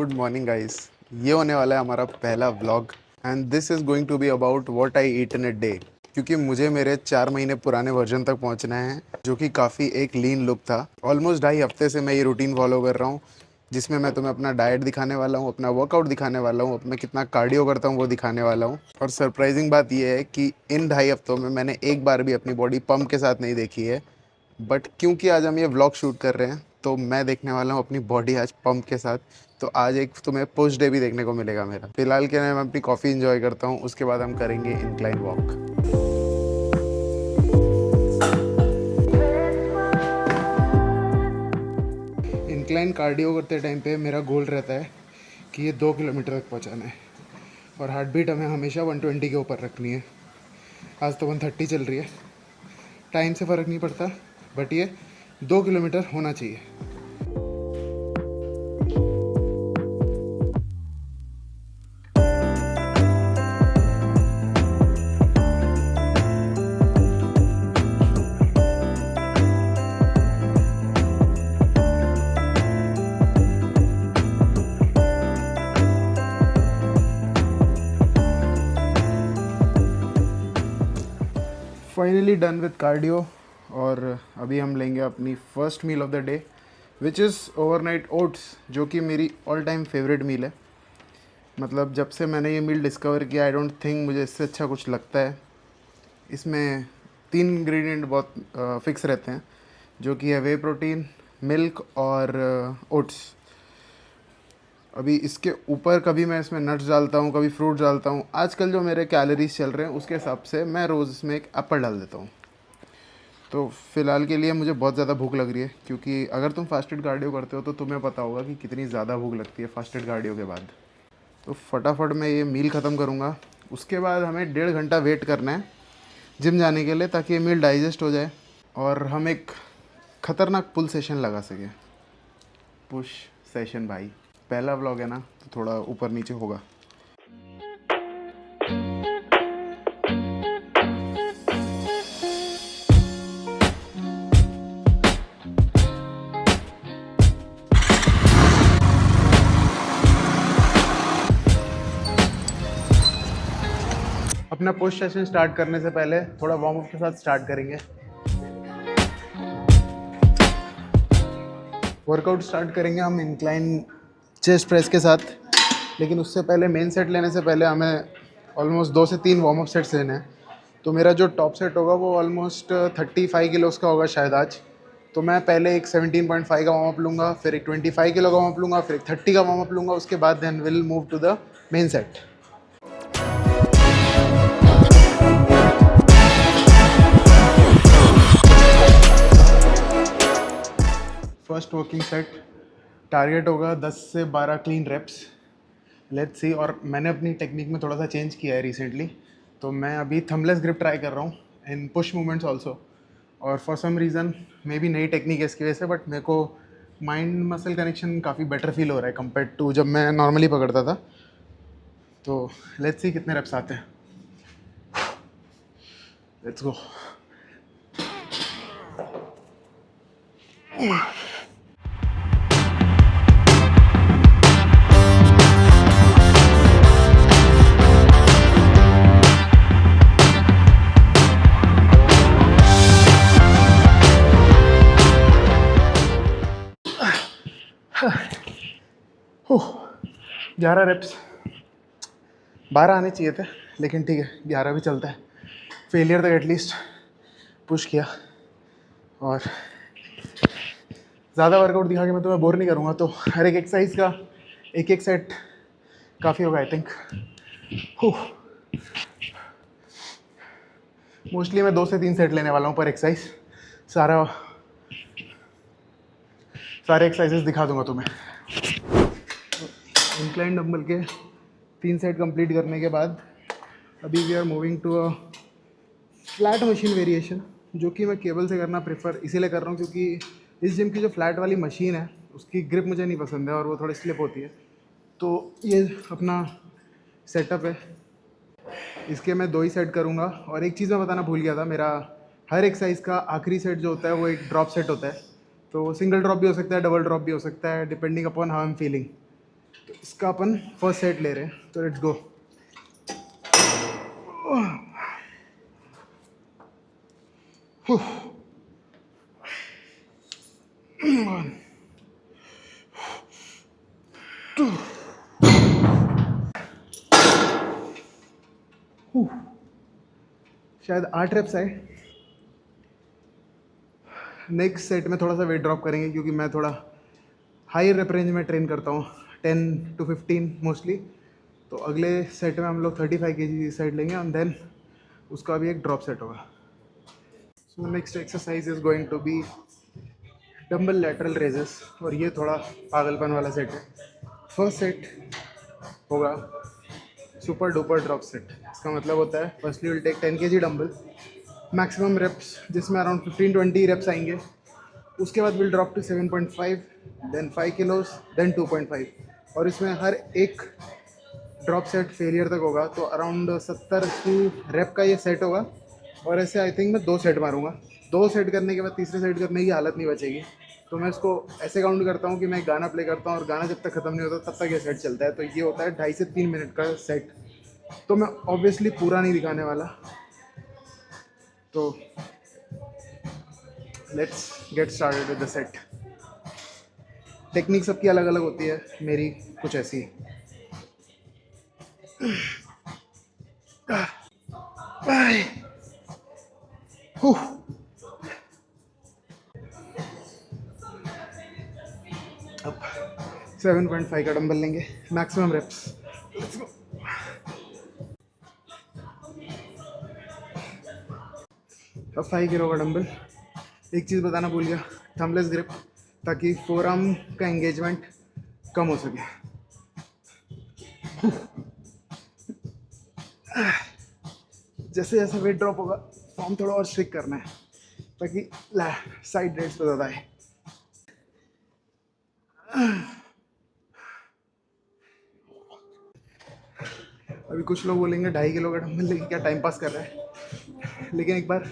Good morning guys. ये होने वाला है हमारा पहला vlog and this is going to be about what I eat in a day, क्योंकि मुझे मेरे 4 महीने पुराने वर्जन तक पहुंचना है, जो कि काफ़ी एक लीन लुक था। ऑलमोस्ट 2.5 हफ्ते से मैं ये रूटीन फॉलो कर रहा हूँ, जिसमें मैं तुम्हें अपना डाइट दिखाने वाला हूँ, अपना वर्कआउट दिखाने वाला हूँ, मैं कितना कार्डियो करता हूँ वो दिखाने वाला हूँ। और सरप्राइजिंग बात यह है कि इन 2.5 हफ्तों में मैंने एक बार भी अपनी बॉडी पंप के साथ नहीं देखी है। बट क्योंकि आज हम ये व्लॉग शूट कर रहे हैं तो मैं देखने वाला हूँ अपनी बॉडी आज पंप के साथ। तो आज एक तुम्हें पुश डे भी देखने को मिलेगा मेरा। फिलहाल के लिए मैं अपनी कॉफ़ी इंजॉय करता हूँ, उसके बाद हम करेंगे इंक्लाइन वॉक। इंक्लाइन कार्डियो करते टाइम पे मेरा गोल रहता है कि ये 2 किलोमीटर तक पहुँचाना है और हार्ट बीट हमें हमेशा 120 के ऊपर रखनी है। आज तो 130 चल रही है, टाइम से फ़र्क नहीं पड़ता, बट ये 2 किलोमीटर होना चाहिए। फाइनली डन विद कार्डियो और अभी हम लेंगे अपनी first meal of the day, which is overnight oats, जो कि मेरी ऑल टाइम फेवरेट मील है। मतलब जब से मैंने ये मील डिस्कवर किया, आई डोंट थिंक मुझे इससे अच्छा कुछ लगता है। इसमें 3 इंग्रेडिएंट बहुत फिक्स रहते हैं, जो कि है वे प्रोटीन, मिल्क और ओट्स। अभी इसके ऊपर कभी मैं इसमें नट्स डालता हूँ, कभी फ्रूट डालता हूँ। आजकल जो मेरे कैलोरीज चल रहे हैं उसके हिसाब से मैं रोज़ इसमें एक एप्पल डाल देता हूँ। तो फ़िलहाल के लिए मुझे बहुत ज़्यादा भूख लग रही है, क्योंकि अगर तुम फास्टेड कार्डियो करते हो तो तुम्हें पता होगा कि कितनी ज़्यादा भूख लगती है फास्टेड कार्डियो के बाद। तो फटाफट मैं ये मील ख़त्म करूँगा। उसके बाद हमें 1.5 घंटा वेट करना है जिम जाने के लिए, ताकि ये मील डाइजेस्ट हो जाए और हम एक ख़तरनाक पुल सेशन लगा सकें। पुश सेशन भाई, पहला व्लॉग है ना, तो थोड़ा ऊपर नीचे होगा। अपना पुश सेशन स्टार्ट करने से पहले थोड़ा वार्म अप के साथ स्टार्ट करेंगे। वर्कआउट स्टार्ट करेंगे हम इंक्लाइन चेस्ट प्रेस के साथ, लेकिन उससे पहले मेन सेट लेने से पहले हमें ऑलमोस्ट 2 से 3 वार्म अप सेट्स लेने हैं। तो मेरा जो टॉप सेट होगा वो ऑलमोस्ट 35 किलोस का होगा शायद आज। तो मैं पहले एक 17.5 का वार्म अप लूँगा, फिर एक 25 किलो का वार्म अप लूँगा, फिर एक 30 का वार्म अप लूँगा। उसके बाद then will move to the main set. First working set target होगा 10 से 12 क्लीन रेप्स। Let's see. और मैंने अपनी टेक्निक में थोड़ा सा चेंज किया है रिसेंटली, तो मैं अभी थंबलेस ग्रिप ट्राई कर रहा हूँ इन पुश मूवमेंट्स ऑल्सो। और for some reason maybe नई टेक्निक है इसकी वजह से, बट मेरे को माइंड मसल कनेक्शन काफ़ी बेटर फील हो रहा है कंपेयर टू जब मैं नॉर्मली पकड़ता था। तो लेट्स सी कितने रेप्स आते हैं। Let's go. ओह, 11 रेप्स, 12 आने चाहिए थे, लेकिन ठीक है 11 भी चलता है। फेलियर तक एटलीस्ट पुश किया। और ज़्यादा वर्कआउट दिखा के मैं तुम्हें बोर नहीं करूँगा, तो हर एक एक्सरसाइज का एक एक सेट काफ़ी होगा आई थिंक। मोस्टली मैं 2 से 3 सेट लेने वाला हूँ पर एक्सरसाइज। सारे एक्सरसाइजेस दिखा दूंगा तुम्हें। इंक्लाइन डंबल के 3 सेट कंप्लीट करने के बाद अभी we are moving to a flat machine variation, जो कि मैं केबल से करना प्रेफर इसीलिए कर रहा हूँ क्योंकि इस जिम की जो फ्लैट वाली मशीन है उसकी ग्रिप मुझे नहीं पसंद है और वो थोड़ी स्लिप होती है। तो ये अपना सेटअप है, इसके मैं 2 ही सेट करूँगा। और एक चीज़ मैं बताना भूल गया था, मेरा हर एक्सरसाइज का आखिरी सेट जो होता है वो एक ड्रॉप सेट होता है। तो सिंगल ड्रॉप भी हो सकता है, डबल ड्रॉप भी हो सकता है, depending upon how I am feeling. तो इसका अपन फर्स्ट सेट ले रहे हैं, तो लेट्स गो। शायद 8 रेप्स आए। नेक्स्ट सेट में थोड़ा सा वेट ड्रॉप करेंगे क्योंकि मैं थोड़ा हाई रेप रेंज में ट्रेन करता हूँ, 10 to 15 मोस्टली। तो अगले सेट में हम लोग 35 kg साइड लेंगे एंड देन उसका भी एक ड्रॉप सेट होगा। So next exercise is going to be dumbbell lateral raises, और ये थोड़ा पागलपन वाला सेट है। फर्स्ट सेट होगा सुपर डुपर ड्रॉप सेट। इसका मतलब होता है firstly will take 10 kg dumbbell, maximum reps जिसमें अराउंड 15-20 रेप्स आएंगे। उसके बाद will drop to 7.5, then 5 kilos, then 2.5। और इसमें हर एक ड्रॉप सेट फेलियर तक होगा, तो अराउंड 70 की रेप का ये सेट होगा। और ऐसे आई थिंक मैं 2 सेट मारूंगा। 2 सेट करने के बाद तीसरे सेट करने की हालत नहीं बचेगी। तो मैं इसको ऐसे काउंट करता हूँ कि मैं गाना प्ले करता हूँ और गाना जब तक ख़त्म नहीं होता तब तक ये सेट चलता है। तो ये होता है 2.5 से 3 मिनट का सेट। तो मैं ऑब्वियसली पूरा नहीं दिखाने वाला। तो let's get started with the set. Technique सबकी अलग अलग होती है, मेरी कुछ ऐसी है। अब 7.5 का डंबल लेंगे, मैक्सिमम रेप्स। अब 5 किलो का डंबल। एक चीज़ बताना भूल गया, थंबलेस ग्रिप, ताकि फोरआर्म का एंगेजमेंट कम हो सके। जैसे जैसे वेट ड्रॉप होगा फॉर्म थोड़ा और स्ट्रिक्ट करना है ताकि साइड रेट्स पे ज़्यादा है। अभी कुछ लोग बोलेंगे 2.5 किलो का डंबल लेके क्या टाइम पास कर रहा है, लेकिन एक बार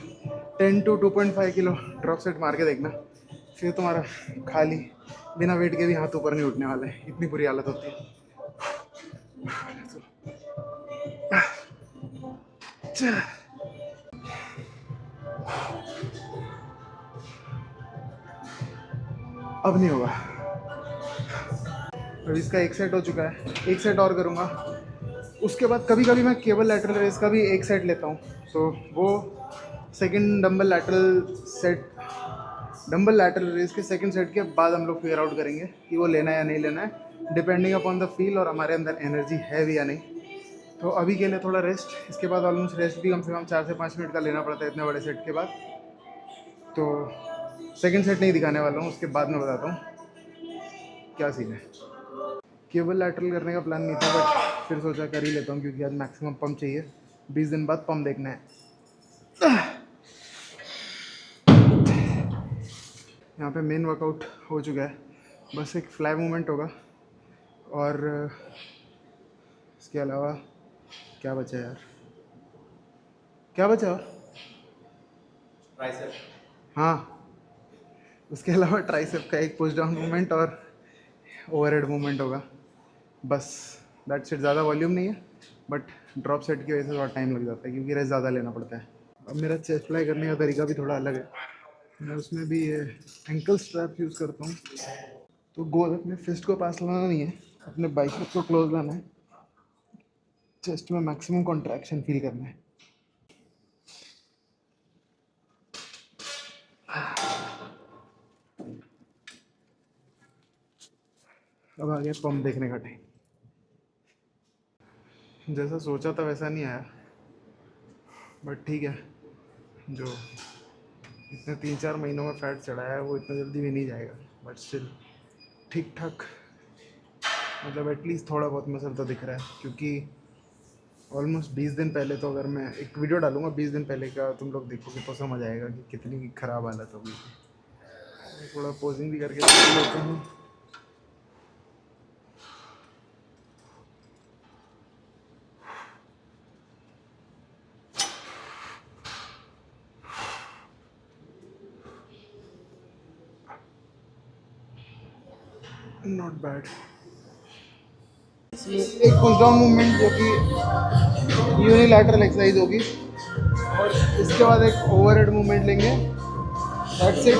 10 to 2.5 किलो ड्रॉप सेट मार के देखना, फिर तुम्हारा खाली बिना वेट के भी हाथ ऊपर नहीं उठने वाला है। इतनी बुरी हालत होती है। अब नहीं होगा। अभी इसका एक सेट हो चुका है, एक सेट और करूँगा। उसके बाद कभी कभी मैं केबल लैटरल रेस का भी एक सेट लेता हूँ। तो वो सेकंड डंबल लैटरल रेस के सेकंड सेट के बाद हम लोग फिगर आउट करेंगे कि वो लेना है या नहीं लेना है, डिपेंडिंग अपॉन द फील और हमारे अंदर एनर्जी है भी या नहीं। तो अभी के लिए थोड़ा रेस्ट, इसके बाद ऑलमोस्ट रेस्ट भी कम से कम 4 से 5 मिनट का लेना पड़ता है इतने बड़े सेट के बाद। तो सेकंड सेट नहीं दिखाने वाला हूँ, उसके बाद मैं बताता हूँ क्या सीन है। केबल लैटरल करने का प्लान नहीं था, बट फिर सोचा कर ही लेता हूँ क्योंकि आज मैक्सिमम पम्प चाहिए। 20 दिन बाद पम्प देखना है। यहाँ पे मेन वर्कआउट हो चुका है, बस एक फ्लाई मूवमेंट होगा। और इसके अलावा क्या बचा यार, क्या बचा और ट्राइसेप। हाँ, उसके अलावा ट्राइसेप का एक पुश डाउन मूवमेंट और ओवरहेड मूवमेंट होगा, बस दैट्स इट। ज़्यादा वॉल्यूम नहीं है, बट ड्रॉप सेट की वजह से थोड़ा टाइम लग जाता है क्योंकि रेस्ट ज़्यादा लेना पड़ता है। अब मेरा चेस्ट फ्लाई करने का तरीका भी थोड़ा अलग है। मैं उसमें भी ये एंकल स्ट्रैप यूज़ करता हूँ। तो गोल अपने फिस्ट को पास लाना नहीं है, अपने बाइसेप को क्लोज लाना है, चेस्ट में मैक्सिमम कॉन्ट्रैक्शन फील करना है। अब आ गया पंप देखने का टाइम। जैसा सोचा था वैसा नहीं आया, बट ठीक है। जो इतने 3-4 महीनों में फैट चढ़ाया है वो इतना जल्दी भी नहीं जाएगा, बट स्टिल ठीक ठाक, मतलब एटलीस्ट थोड़ा बहुत मसल तो दिख रहा है। क्योंकि ऑलमोस्ट 20 दिन पहले, तो अगर मैं एक वीडियो डालूंगा 20 दिन पहले का, तुम लोग देखोगे तो समझ आएगा कि कितनी ख़राब हालत होगी। थोड़ा पोजिंग भी करके लेता हूँ। Not bad. एक पुश डाउन मूवमेंट जो कि यूनिलैटरल एक्सरसाइज होगी, और इसके बाद एक ओवरहेड मूवमेंट लेंगे। That's it.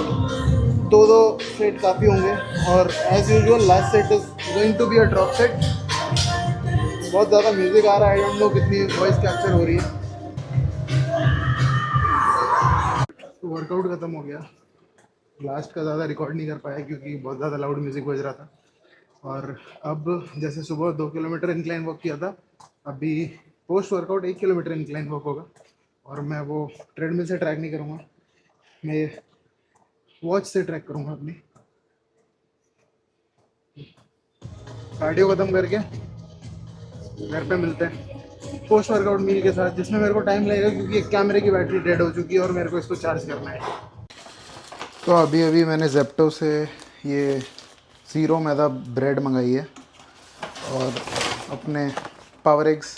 दो सेट काफ़ी होंगे, और as usual last set is going to be a drop set. बहुत ज़्यादा म्यूज़िक आ रहा है, आई डोंट नो कितनी वॉइस कैप्चर हो रही है। तो वर्कआउट ख़त्म हो गया। लास्ट का ज़्यादा रिकॉर्ड नहीं कर पाया क्योंकि बहुत ज़्यादा लाउड म्यूज़िक बज रहा था। और अब जैसे सुबह 2 किलोमीटर इंक्लाइन वॉक किया था, अभी post workout 1 kilometre incline walk होगा। और मैं वो ट्रेडमिल से ट्रैक नहीं करूँगा, मैं वॉच से ट्रैक करूँगा अपनी। कार्डियो ख़त्म करके घर पे मिलते हैं पोस्ट वर्कआउट मील के साथ, जिसमें मेरे को टाइम लगेगा क्योंकि एक कैमरे की बैटरी डेड हो चुकी है और मेरे को इसको चार्ज करना है। तो अभी मैंने जेप्टो से ये ज़ीरो मैदा ब्रेड मंगाई है, और अपने पावर एग्स,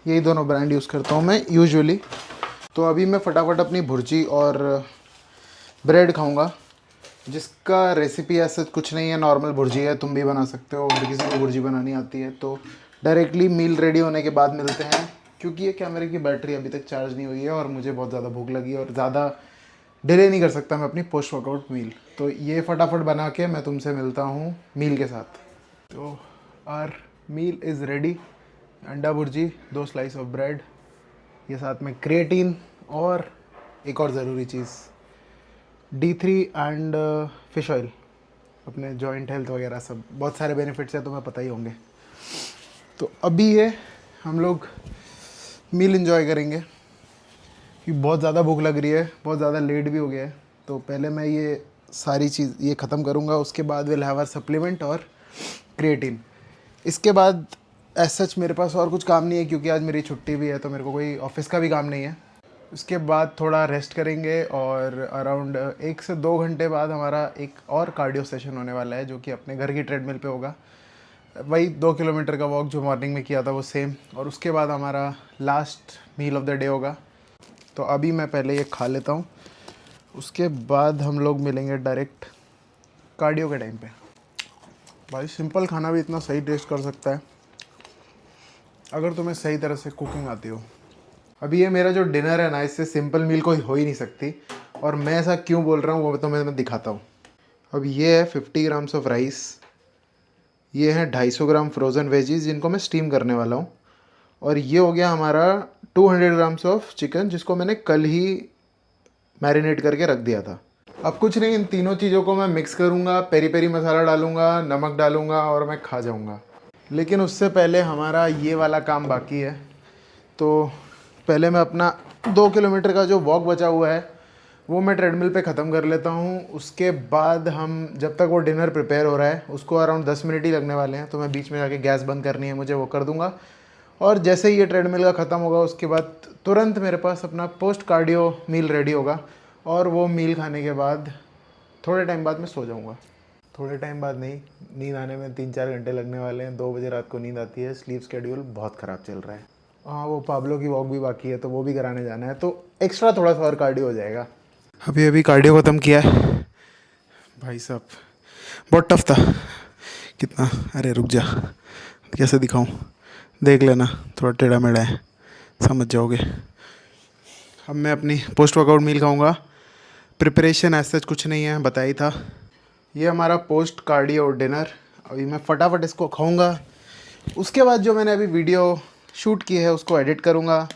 यही दोनों ब्रांड यूज़ करता हूँ मैं यूजुअली। तो अभी मैं फटाफट अपनी भुर्जी और ब्रेड खाऊंगा, जिसका रेसिपी ऐसा कुछ नहीं है, नॉर्मल भुर्जी है, तुम भी बना सकते हो, हर किसी को भुर्जी बनानी आती है। तो डायरेक्टली मील रेडी होने के बाद मिलते हैं, क्योंकि ये कैमरे की बैटरी अभी तक चार्ज नहीं हुई है और मुझे बहुत ज़्यादा भूख लगी और ज़्यादा डिले नहीं कर सकता मैं अपनी पोस्ट वर्कआउट मील। तो ये फटाफट बना के मैं तुमसे मिलता हूँ मील के साथ। तो आर मील इज़ रेडी। अंडा भुर्जी, 2 स्लाइस ऑफ ब्रेड, ये साथ में क्रिएटिन, और एक और ज़रूरी चीज़ D3 एंड फिश ऑयल, अपने जॉइंट हेल्थ वगैरह सब बहुत सारे बेनिफिट्स हैं, तुम्हें पता ही होंगे। तो अभी ये हम लोग मील इन्जॉय करेंगे कि बहुत ज़्यादा भूख लग रही है, बहुत ज़्यादा लेट भी हो गया है। तो पहले मैं ये सारी चीज़ ये ख़त्म करूँगा, उसके बाद विल हैव अ सप्लीमेंट और क्रिएटिन। इसके बाद एज सच मेरे पास और कुछ काम नहीं है, क्योंकि आज मेरी छुट्टी भी है, तो मेरे को कोई ऑफिस का भी काम नहीं है। उसके बाद थोड़ा रेस्ट करेंगे, और अराउंड 1 से 2 घंटे बाद हमारा एक और कार्डियो सेशन होने वाला है, जो कि अपने घर की ट्रेडमिल पे होगा। वही 2 किलोमीटर का वॉक जो मॉर्निंग में किया था वो सेम। और उसके बाद हमारा last meal of the day होगा। तो अभी मैं पहले ये खा लेता हूँ, उसके बाद हम लोग मिलेंगे डायरेक्ट कार्डियो के टाइम पे। भाई सिंपल खाना भी इतना सही टेस्ट कर सकता है अगर तुम्हें सही तरह से कुकिंग आती हो। अभी ये मेरा जो डिनर है ना, इससे सिंपल मील कोई हो ही नहीं सकती, और मैं ऐसा क्यों बोल रहा हूँ वो तो मैं दिखाता हूँ। अब ये है 50 ग्राम्स ऑफ राइस, ये है 250 ग्राम फ्रोज़न वेजीज जिनको मैं स्टीम करने वाला हूँ, और ये हो गया हमारा 200 ग्राम्स ऑफ चिकन, जिसको मैंने कल ही मैरिनेट करके रख दिया था। अब कुछ नहीं, इन तीनों चीज़ों को मैं मिक्स करूँगा, पेरी पेरी मसाला डालूँगा, नमक डालूँगा, और मैं खा जाऊँगा। लेकिन उससे पहले हमारा ये वाला काम बाकी है। तो पहले मैं अपना 2 किलोमीटर का जो वॉक बचा हुआ है वो मैं ट्रेडमिल पे ख़त्म कर लेता हूँ। उसके बाद हम, जब तक वो डिनर प्रिपेयर हो रहा है, उसको अराउंड 10 मिनट ही लगने वाले हैं, तो मैं बीच में जाके गैस बंद करनी है मुझे, वो कर दूँगा। और जैसे ही ये ट्रेडमिल का ख़त्म होगा, उसके बाद तुरंत मेरे पास अपना पोस्ट कार्डियो मील रेडी होगा, और वो मील खाने के बाद थोड़े टाइम बाद मैं सो जाऊँगा। थोड़े टाइम बाद नहीं, नींद आने में 3-4 घंटे लगने वाले हैं। 2 बजे रात को नींद आती है, स्लीप शेड्यूल बहुत ख़राब चल रहा है। हाँ, वो पाब्लो की वॉक भी बाकी है, तो वो भी कराने जाना है, तो एक्स्ट्रा थोड़ा सा और कार्डियो हो जाएगा। अभी कार्डियो ख़त्म किया है भाई साहब, बहुत टफ था। कितना, अरे रुक जा, कैसे दिखाऊं, देख लेना, थोड़ा टेढ़ा मेढ़ा है, समझ जाओगे। अब मैं अपनी पोस्ट वर्कआउट मील खाऊंगा। प्रिपरेशन ऐसा कुछ नहीं है, बताया ही था। ये हमारा पोस्ट कार्डियो डिनर, अभी मैं फटाफट इसको खाऊंगा। उसके बाद जो मैंने अभी वीडियो शूट की है उसको एडिट करूंगा।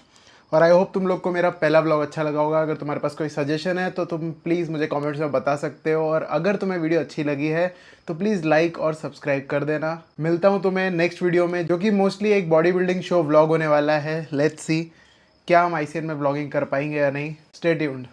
और आई होप तुम लोग को मेरा पहला ब्लॉग अच्छा लगा होगा। अगर तुम्हारे पास कोई सजेशन है तो तुम प्लीज़ मुझे कमेंट्स में बता सकते हो, और अगर तुम्हें वीडियो अच्छी लगी है तो प्लीज़ लाइक और सब्सक्राइब कर देना। मिलता हूँ तुम्हें नेक्स्ट वीडियो में, जो कि मोस्टली एक बॉडी बिल्डिंग शो व्लॉग होने वाला है। लेट्स सी क्या हम ICN में व्लॉगिंग कर पाएंगे या नहीं। Stay tuned.